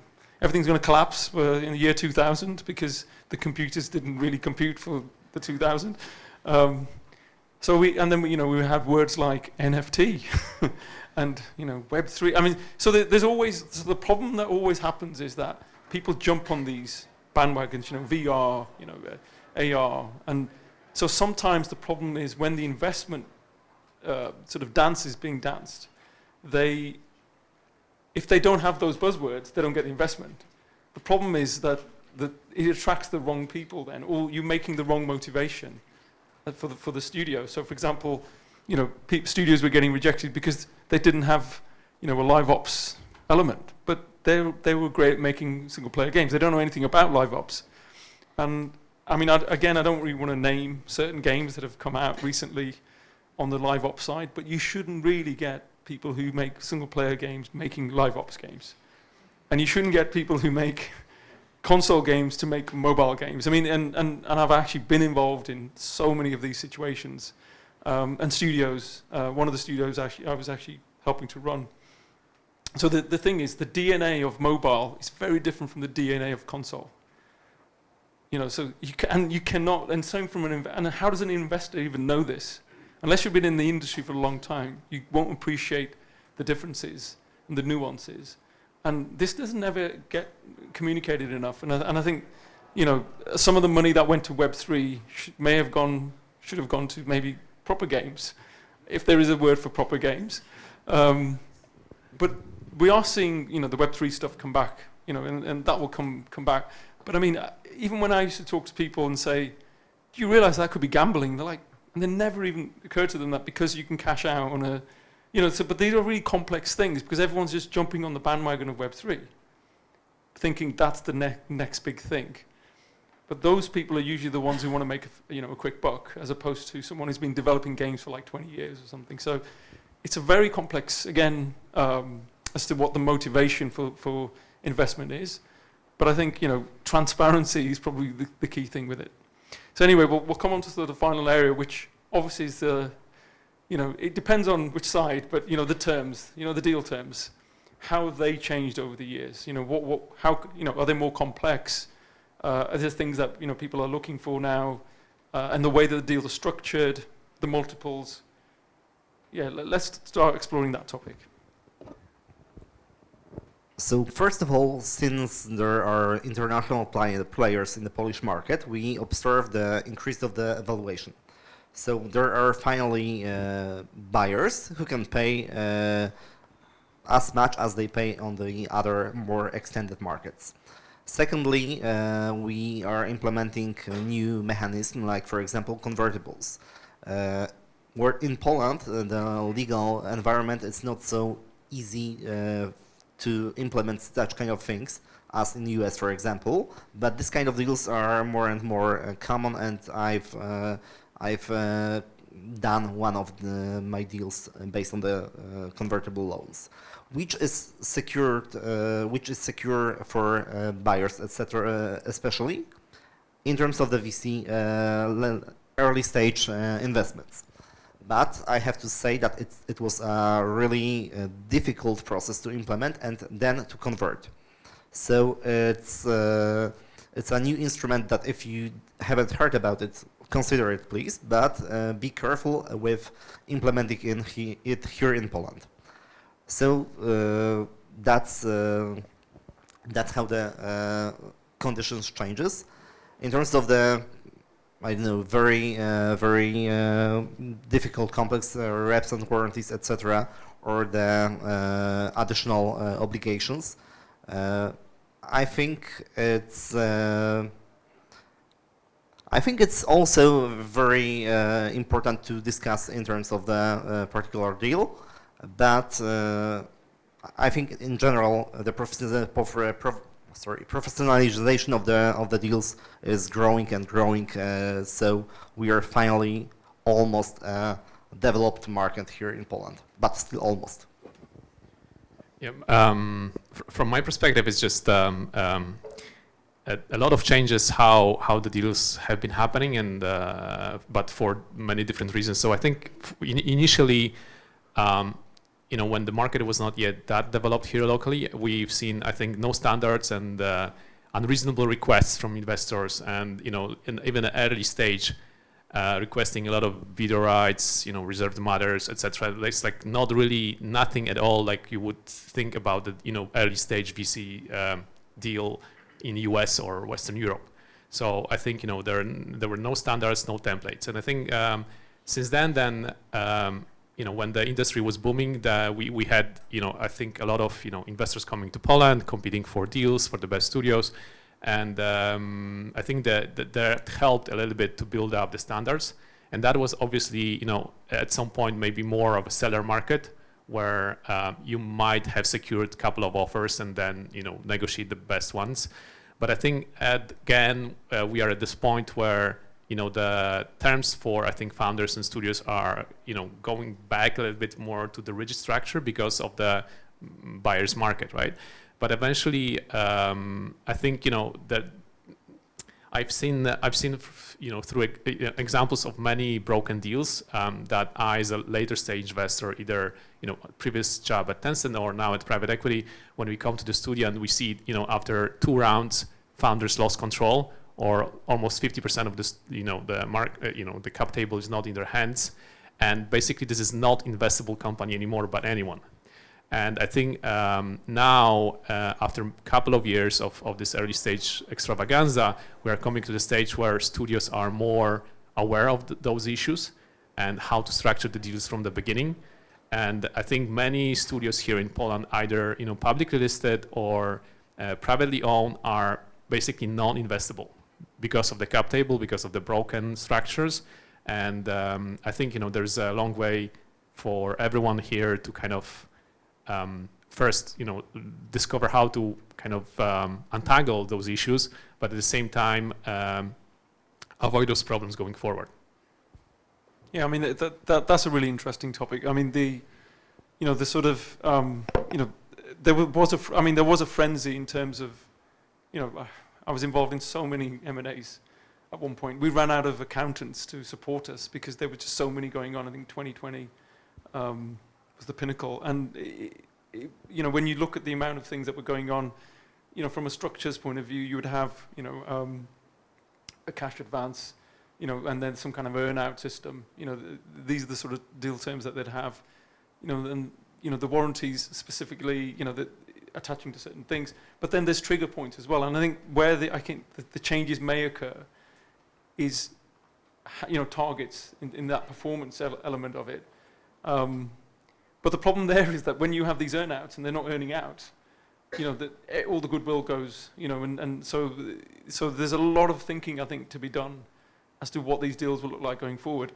everything's going to collapse in the year 2000 because the computers didn't really compute for the 2000. We had words like NFT and Web3. I mean, so there's always the problem that always happens is that people jump on these bandwagons, VR, AR, and so sometimes the problem is when the investment sort of dance is being danced, if they don't have those buzzwords, they don't get the investment. The problem is that it attracts the wrong people then, or you're making the wrong motivation for the studio. So, for example, studios were getting rejected because they didn't have, a live ops element. But they were great at making single-player games. They don't know anything about live ops. And, I mean, I don't really want to name certain games that have come out recently on the live ops side, but you shouldn't really get people who make single-player games making live ops games. And you shouldn't get people who make console games to make mobile games. I mean, and I've actually been involved in so many of these situations. And studios, one of the studios I was actually helping to run. So the thing is, the DNA of mobile is very different from the DNA of console. You know, so you cannot, and same from and how does an investor even know this? Unless you've been in the industry for a long time, you won't appreciate the differences and the nuances. And this doesn't ever get communicated enough. And I think, you know, some of the money that went to Web3 should have gone to maybe proper games, if there is a word for proper games. But we are seeing, you know, the Web3 stuff come back, you know, and that will come back. But I mean, even when I used to talk to people and say, do you realize that could be gambling? They're like, and it never even occurred to them that because you can cash out on a, you know, so, but these are really complex things because everyone's just jumping on the bandwagon of Web3, thinking that's the next big thing. But those people are usually the ones who want to make a quick buck, as opposed to someone who's been developing games for like 20 years or something. So it's a very complex, again, as to what the motivation for investment is. But I think, you know, transparency is probably the key thing with it. So anyway, we'll come on to sort of the final area, which obviously is the, you know, it depends on which side, but, you know, the terms, you know, the deal terms, how have they changed over the years? You know, how, you know, are they more complex? Are there things that, you know, people are looking for now? And the way that the deals are structured, the multiples. Yeah, let's start exploring that topic. So first of all, since there are international players in the Polish market, we observe the increase of the valuation. So there are finally buyers who can pay as much as they pay on the other more extended markets. Secondly, we are implementing a new mechanism, like, for example, convertibles. Where in Poland, the legal environment is not so easy to implement such kind of things as in the US, for example. But this kind of deals are more and more common, and I've done one of my deals based on the convertible loans, which is secured, which is secure for buyers, etc., especially in terms of the VC early stage investments. But I have to say that it was a really difficult process to implement and then to convert. So it's a new instrument that if you haven't heard about it, consider it, please. But be careful with implementing it here in Poland. So that's how the conditions changes. In terms of the, I don't know, very difficult, complex reps and warranties, etc., or the additional obligations. I think it's also very important to discuss in terms of the particular deal, but I think in general the professionalization of the deals is growing and growing. So we are finally almost a developed market here in Poland, but still almost. Yeah, from my perspective, it's just a lot of changes how the deals have been happening, and but for many different reasons. So I think initially, you know, when the market was not yet that developed here locally, we've seen, I think, no standards and unreasonable requests from investors, and, you know, even at early stage, requesting a lot of veto rights, you know, reserved matters, etc. It's like not really nothing at all like you would think about the, you know, early stage VC deal in US or Western Europe. So I think, you know, there were no standards, no templates, and I think since then. You know, when the industry was booming, we had, you know, I think a lot of, you know, investors coming to Poland, competing for deals for the best studios, and I think that helped a little bit to build up the standards. And that was obviously, you know, at some point maybe more of a seller market, where you might have secured a couple of offers and then, you know, negotiate the best ones. But I think again we are at this point where, you know, the terms for, I think, founders and studios are, you know, going back a little bit more to the rigid structure because of the buyer's market, right? But eventually, I think, you know, that I've seen, you know, through examples of many broken deals that I, as a later stage investor, either, you know, previous job at Tencent or now at private equity, when we come to the studio and we see, you know, after 2 rounds, founders lost control, or almost 50% of this, the cap table is not in their hands. And basically, this is not investable company anymore by anyone. And I think now, after a couple of years of this early stage extravaganza, we are coming to the stage where studios are more aware of those issues and how to structure the deals from the beginning. And I think many studios here in Poland, either publicly listed or privately owned, are basically non-investable because of the cap table, because of the broken structures. And I think there's a long way for everyone here to kind of first, discover how to kind of untangle those issues, but at the same time avoid those problems going forward. Yeah, I mean that's a really interesting topic. I mean the sort of there was a frenzy in terms of I was involved in so many M&As at one point. We ran out of accountants to support us because there were just so many going on. I think 2020 was the pinnacle, and when you look at the amount of things that were going on, from a structures point of view, you would have a cash advance. And then some kind of earn-out system. These are the sort of deal terms that they'd have. And the warranties specifically, attaching to certain things. But then there's trigger points as well. And I think where the changes may occur is, targets in that performance element of it. But the problem there is that when you have these earn-outs and they're not earning out, all the goodwill goes. And so there's a lot of thinking, I think, to be done as to what these deals will look like going forward.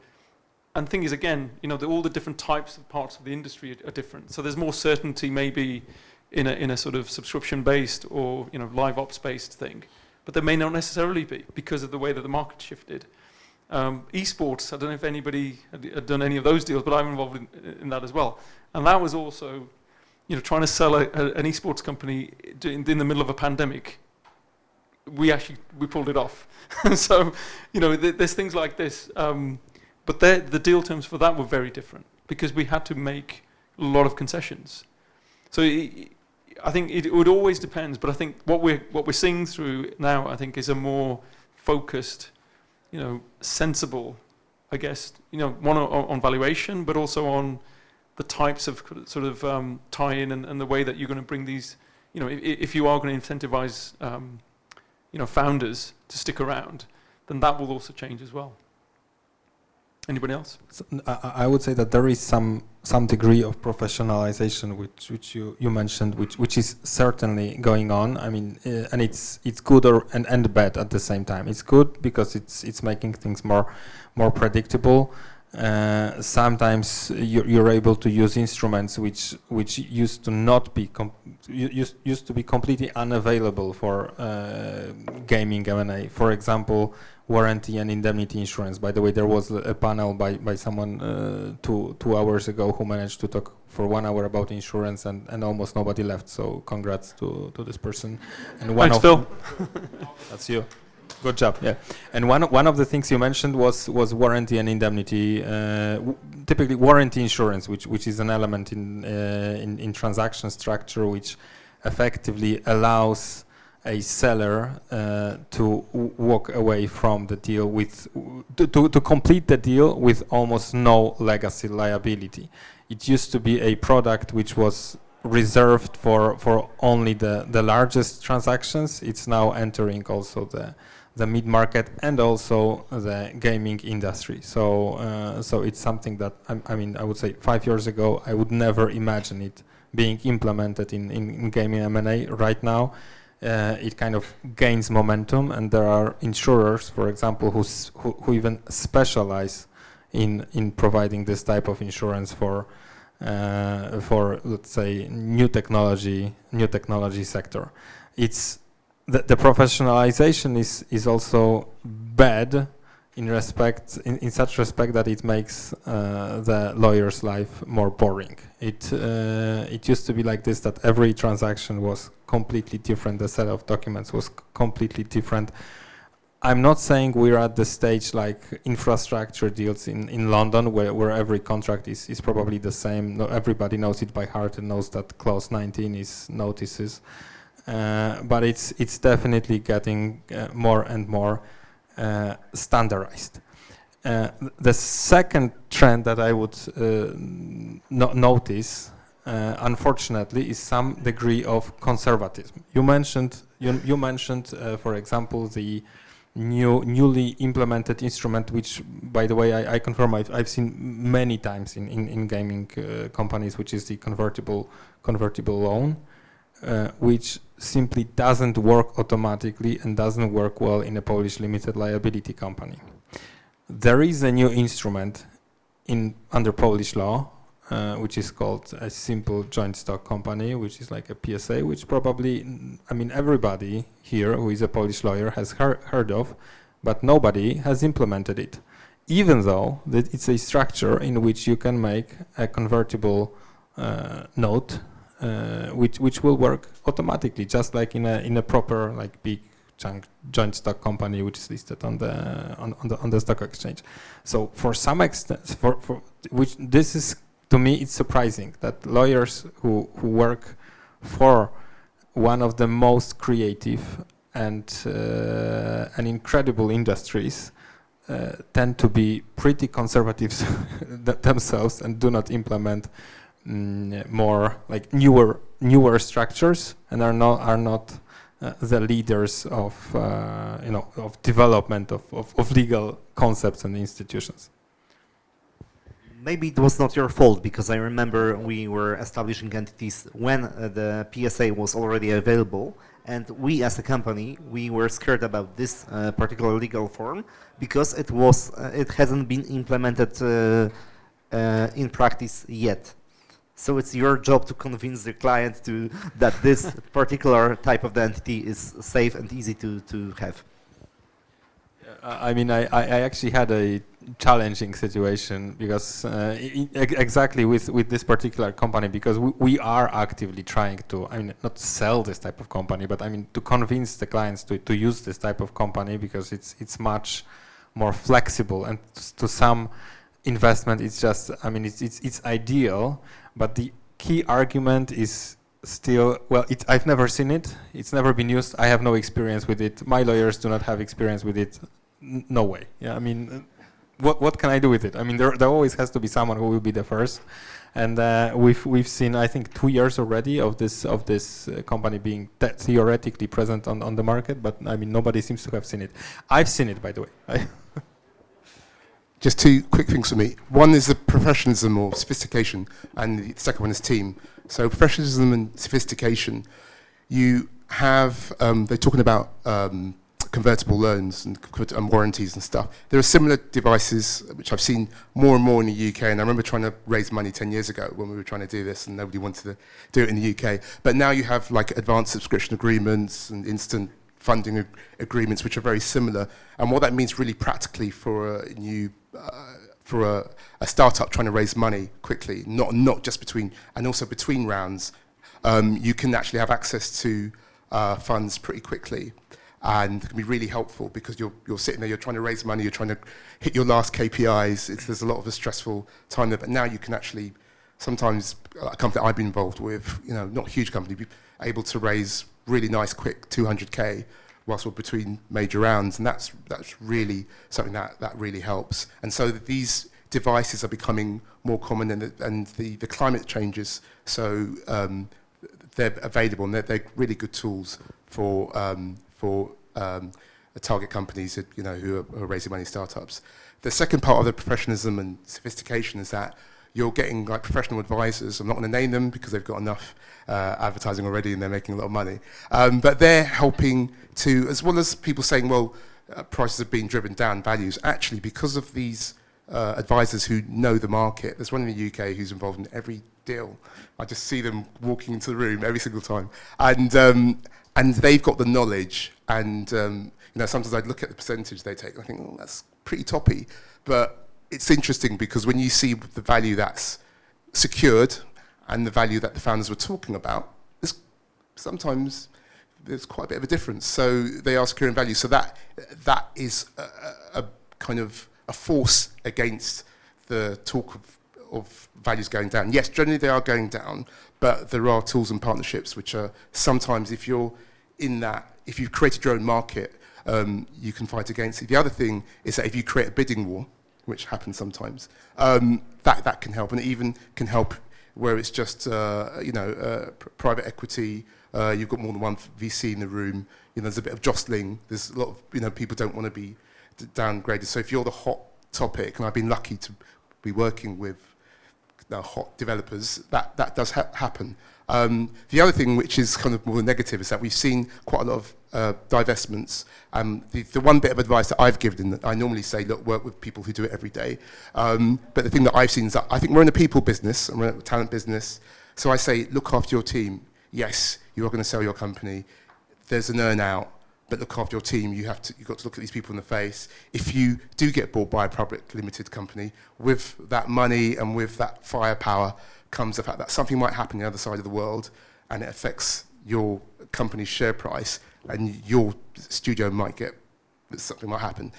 And the thing is, again, all the different types of parts of the industry are different. So there's more certainty maybe in a sort of subscription-based or live ops-based thing, but there may not necessarily be because of the way that the market shifted. Esports, I don't know if anybody had done any of those deals, but I'm involved in that as well. And that was also, trying to sell an esports company in the middle of a pandemic. We pulled it off. So, there's things like this. But the deal terms for that were very different because we had to make a lot of concessions. So I think it would always depends. But I think what we're seeing through now, I think, is a more focused, sensible, I guess, one on valuation, but also on the types of sort of tie-in and the way that you're going to bring these. If you are going to incentivize. Founders to stick around, then that will also change as well. Anybody else? So, I would say that there is some degree of professionalization, which you mentioned, which is certainly going on. I mean, and it's good and bad at the same time. It's good because it's making things more predictable. Sometimes you're able to use instruments which used to not be used to be completely unavailable for gaming M&A. For example, warranty and indemnity insurance. By the way, there was a panel by someone 2 hours ago who managed to talk for 1 hour about insurance, and almost nobody left. So congrats to this person. And thanks, Phil. That's you. Good job. Yeah, and one of the things you mentioned was warranty and indemnity. Typically, warranty insurance, which is an element in transaction structure, which effectively allows a seller to walk away from the deal to complete the deal with almost no legacy liability. It used to be a product which was reserved for only the largest transactions. It's now entering also the mid-market and also the gaming industry. So it's something that, I would say 5 years ago, I would never imagine it being implemented in gaming M&A. Right now, it kind of gains momentum, and there are insurers, for example, who even specialize in providing this type of insurance for let's say new technology sector. It's the professionalization is also bad in such respect that it makes the lawyer's life more boring. It used to be like this, that every transaction was completely different. The set of documents was completely different. I'm not saying we're at the stage like infrastructure deals in London where every contract is probably the same. No, everybody knows it by heart and knows that clause 19 is notices. but it's definitely getting more and more standardized. The second trend that I would notice, unfortunately, is some degree of conservatism. You mentioned, for example, the newly implemented instrument, which, by the way, I confirm I've seen many times in gaming companies, which is the convertible loan, which simply doesn't work automatically and doesn't work well in a Polish limited liability company. There is a new instrument under Polish law, which is called a simple joint stock company, which is like a PSA, which probably, I mean, everybody here who is a Polish lawyer has heard of, but nobody has implemented it, even though that it's a structure in which you can make a convertible note, which will work automatically, just like in a proper, like, big joint stock company which is listed on the stock exchange. So for some extent, for which this is, to me, it's surprising that lawyers who work for one of the most creative and incredible industries tend to be pretty conservative themselves and do not implement more like newer structures, and are not the leaders of of development of legal concepts and institutions. Maybe it was not your fault, because I remember we were establishing entities when the PSA was already available, and we as a company, we were scared about this particular legal form because it hasn't been implemented in practice yet. So it's your job to convince the client that this particular type of the entity is safe and easy to have. I mean, I actually had a challenging situation because exactly with this particular company, because we are actively trying to, I mean, not sell this type of company, but I mean to convince the clients to use this type of company, because it's much more flexible, and to some investment it's just, I mean, it's ideal, but the key argument is still, well, I've never seen it, it's never been used, I have no experience with it, my lawyers do not have experience with it. No way. Yeah, I mean, what can I do with it? I mean, there always has to be someone who will be the first, and we've seen, I think, 2 years already of this company being theoretically present on the market, but I mean, nobody seems to have seen it. I've seen it, by the way. Just two quick things for me. One is the professionalism or sophistication, and the second one is team. So professionalism and sophistication, you have, they're talking about convertible loans and warranties and stuff. There are similar devices which I've seen more and more in the UK, and I remember trying to raise money 10 years ago when we were trying to do this and nobody wanted to do it in the UK. But now you have like advanced subscription agreements and instant funding agreements which are very similar. And what that means really practically for a new a startup trying to raise money quickly, not just between, and also between rounds, you can actually have access to funds pretty quickly. And it can be really helpful because you're sitting there, you're trying to raise money, you're trying to hit your last KPIs. There's a lot of a stressful time there, but now you can actually, sometimes a company I've been involved with, you know, not a huge company, be able to raise really nice, quick 200K whilst we're between major rounds, and that's really something that really helps. And so these devices are becoming more common, and the climate changes, so they're available, and they're really good tools for target companies that, you know, who are raising money, startups. The second part of the professionalism and sophistication is that you're getting like professional advisors. I'm not going to name them because they've got enough advertising already and they're making a lot of money. But they're helping to, as well as people saying, well, prices have been driven down, values. Actually, because of these advisors who know the market, there's one in the UK who's involved in every deal. I just see them walking into the room every single time. And they've got the knowledge, and you know, sometimes I'd look at the percentage they take, and I think, oh, that's pretty toppy. But it's interesting because when you see the value that's secured and the value that the founders were talking about, sometimes there's quite a bit of a difference. So they are securing value. So that is a kind of a force against the talk of values going down. Yes, generally they are going down, but there are tools and partnerships which are sometimes, if you're in that, if you've created your own market, you can fight against it. The other thing is that if you create a bidding war, which happens sometimes, that can help, and it even can help where it's just private equity. You've got more than one VC in the room. There's a bit of jostling. There's a lot of people don't want to be downgraded. So if you're the hot topic, and I've been lucky to be working with hot developers, that does happen. The other thing, which is kind of more negative, is that we've seen quite a lot of divestments. The one bit of advice that I've given, I normally say, look, work with people who do it every day. But the thing that I've seen is that I think we're in a people business, and we're in a talent business. So I say, look after your team. Yes, you are going to sell your company. There's an earn out, but look after your team. You've got to look at these people in the face. If you do get bought by a public limited company, with that money and with that firepower comes the fact that something might happen on the other side of the world, and it affects your company's share price, and your studio might get, something might happen.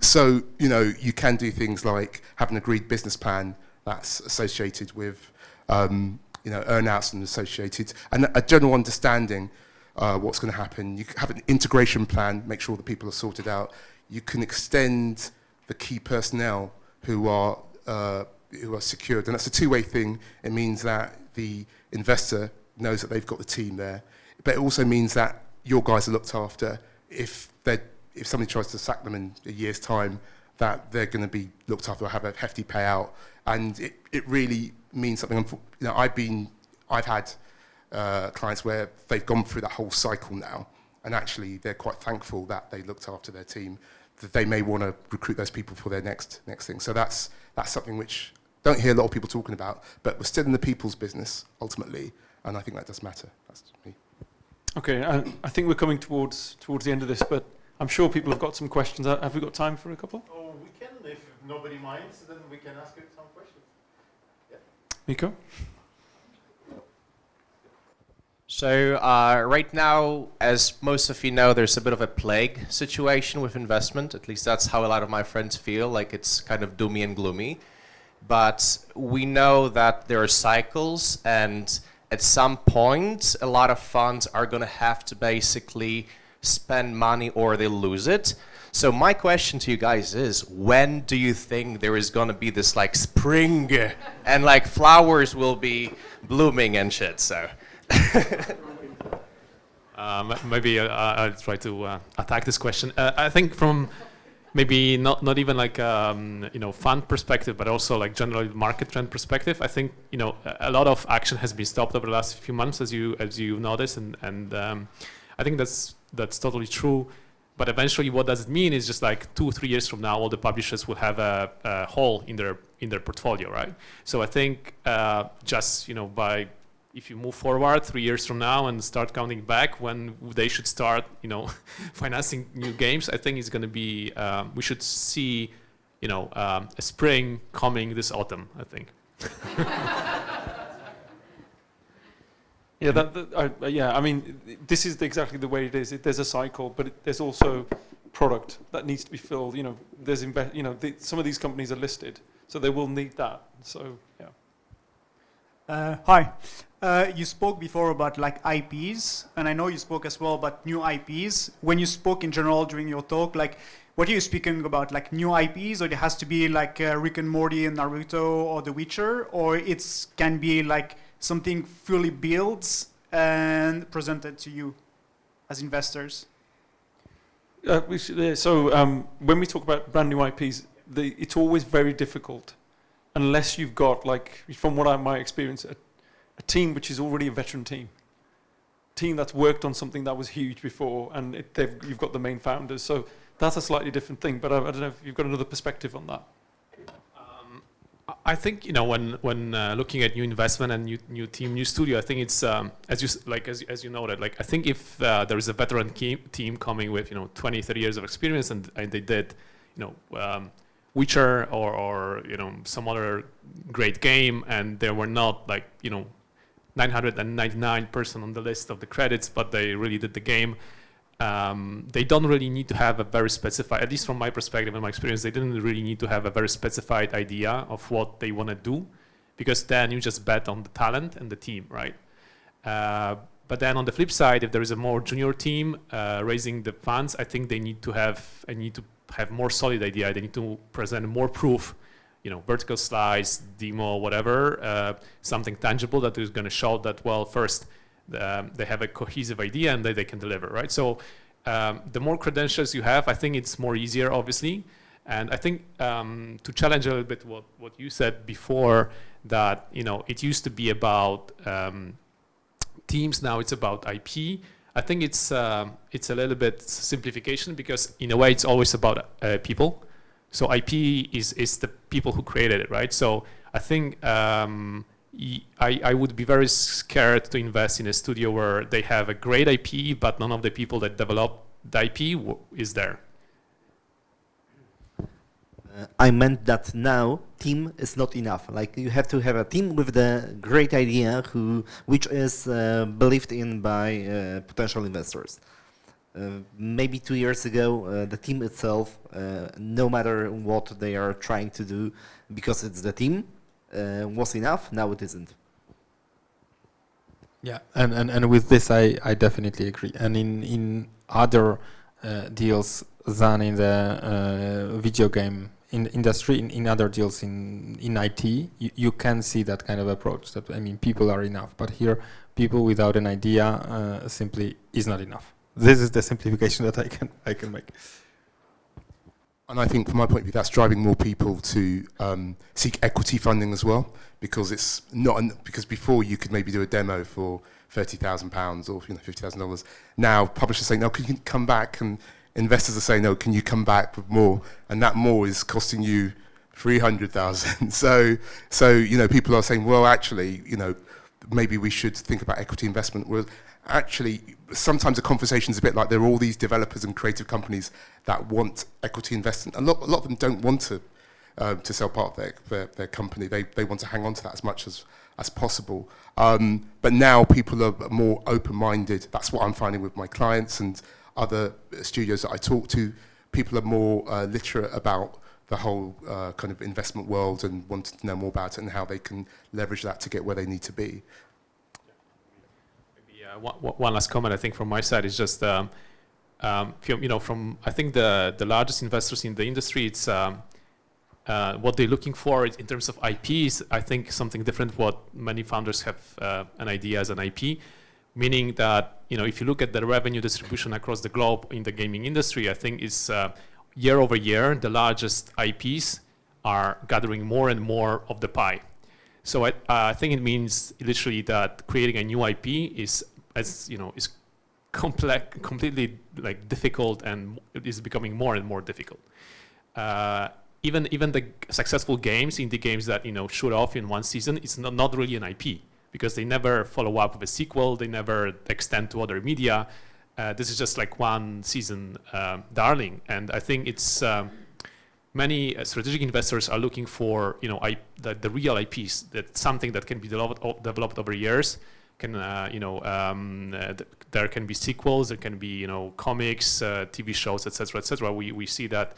So, you can do things like have an agreed business plan that's associated with, earn-outs and associated, and a general understanding what's going to happen. You have an integration plan, make sure the people are sorted out. You can extend the key personnel who are secured, and that's a two-way thing. It means that the investor knows that they've got the team there, but it also means that your guys are looked after. If somebody tries to sack them in a year's time, that they're going to be looked after or have a hefty payout, and it really means something. I've had clients where they've gone through that whole cycle now, and actually they're quite thankful that they looked after their team, that they may want to recruit those people for their next thing. So that's something which don't hear a lot of people talking about, but we're still in the people's business ultimately, and I think that does matter. That's me. Okay, I think we're coming towards the end of this, but I'm sure people have got some questions. Have we got time for a couple? Oh, we can, if nobody minds, then we can ask you some questions. Yeah. Nico? So right now, as most of you know, there's a bit of a plague situation with investment. At least that's how a lot of my friends feel, like it's kind of doomy and gloomy. But we know that there are cycles, and at some point, a lot of funds are going to have to basically spend money or they lose it. So my question to you guys is, when do you think there is going to be this like spring and like flowers will be blooming and shit? So maybe I'll try to attack this question. I think from maybe not even like fund perspective, but also like general market trend perspective. I think a lot of action has been stopped over the last few months, as you noticed, and I think that's totally true. But eventually, what does it mean is just like 2-3 years from now, all the publishers will have a hole in their portfolio, right? So I think if you move forward 3 years from now and start counting back when they should start, financing new games, I think it's going to be, we should see, a spring coming this autumn, I think. Yeah, I mean, this is exactly the way it is. There's a cycle, but there's also product that needs to be filled. There's some of these companies are listed, so they will need that. So yeah. Hi. You spoke before about like IPs, and I know you spoke as well about new IPs. When you spoke in general during your talk, like, what are you speaking about? Like new IPs, or it has to be like Rick and Morty and Naruto or The Witcher, or it can be like something fully built and presented to you as investors? When we talk about brand new IPs, it's always very difficult unless you've got, like, from my experience, a team which is already a veteran team that's worked on something that was huge before, and you've got the main founders. So that's a slightly different thing. But I don't know if you've got another perspective on that. I think when looking at new investment and new team, new studio, I think it's as you noted. Like, I think if there is a veteran team coming with 20-30 years of experience, and they did Witcher or some other great game, and there were not 999 person on the list of the credits, but they really did the game. they don't really need to have a very specified, at least from my perspective and my experience, they didn't really need to have a very specified idea of what they want to do, because then you just bet on the talent and the team, right? But then on the flip side, if there is a more junior team raising the funds, I think they need to have more solid idea. They need to present more proof, vertical slice, demo, whatever, something tangible that is going to show that, well, first, they have a cohesive idea and that they can deliver, right? So the more credentials you have, I think it's more easier, obviously. And I think to challenge a little bit what you said before, that it used to be about teams, now it's about IP. I think it's a little bit simplification, because in a way it's always about people. So IP is the people who created it, right? So I think I would be very scared to invest in a studio where they have a great IP, but none of the people that develop the IP is there. I meant that now team is not enough. Like, you have to have a team with the great idea which is believed in by potential investors. Maybe 2 years ago, the team itself, no matter what they are trying to do, because it's the team, was enough. Now it isn't. Yeah, and with this I definitely agree. And in other deals than in the video game industry, in other deals in IT, you can see that kind of approach. That, I mean, people are enough, but here people without an idea simply is not enough. This is the simplification that I can make. And I think, from my point of view, that's driving more people to seek equity funding as well, because it's not because before you could maybe do a demo for £30,000 or $50,000. Now publishers say, no, can you come back? And investors are saying, no, can you come back with more? And that more is costing you 300,000. So people are saying, well, actually, maybe we should think about equity investment. Well, actually, sometimes the conversation is a bit like there are all these developers and creative companies that want equity investment. A lot of them don't want to sell part of their company. They want to hang on to that as much as possible. But now people are more open-minded. That's what I'm finding with my clients and other studios that I talk to. People are more literate about the whole kind of investment world and wanting to know more about it and how they can leverage that to get where they need to be. One last comment, I think, from my side is just, from I think the largest investors in the industry, it's what they're looking for in terms of IPs. I think something different. What many founders have an idea as an IP, meaning that if you look at the revenue distribution across the globe in the gaming industry, I think is year over year the largest IPs are gathering more and more of the pie. So I think it means literally that creating a new IP is completely difficult, and it is becoming more and more difficult. Even the successful games, indie games that shoot off in one season, it's not really an IP, because they never follow up with a sequel, they never extend to other media. This is just like one season darling, and I think it's many strategic investors are looking for the real IPs, that something that can be developed over years. There can be sequels, there can be comics, TV shows, etc., etc. We see that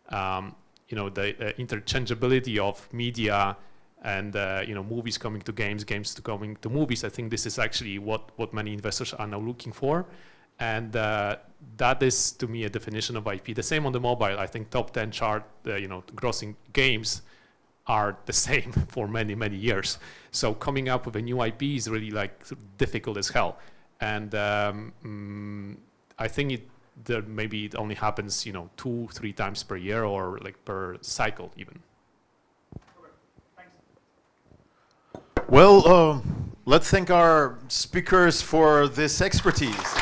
the interchangeability of media and movies coming to games, games to coming to movies. I think this is actually what many investors are now looking for, and that is to me a definition of IP. The same on the mobile. I think top 10 chart, grossing games are the same for many years. So coming up with a new IP is really difficult as hell. And I think maybe it only happens 2-3 times per year, or per cycle even. Well, let's thank our speakers for this expertise.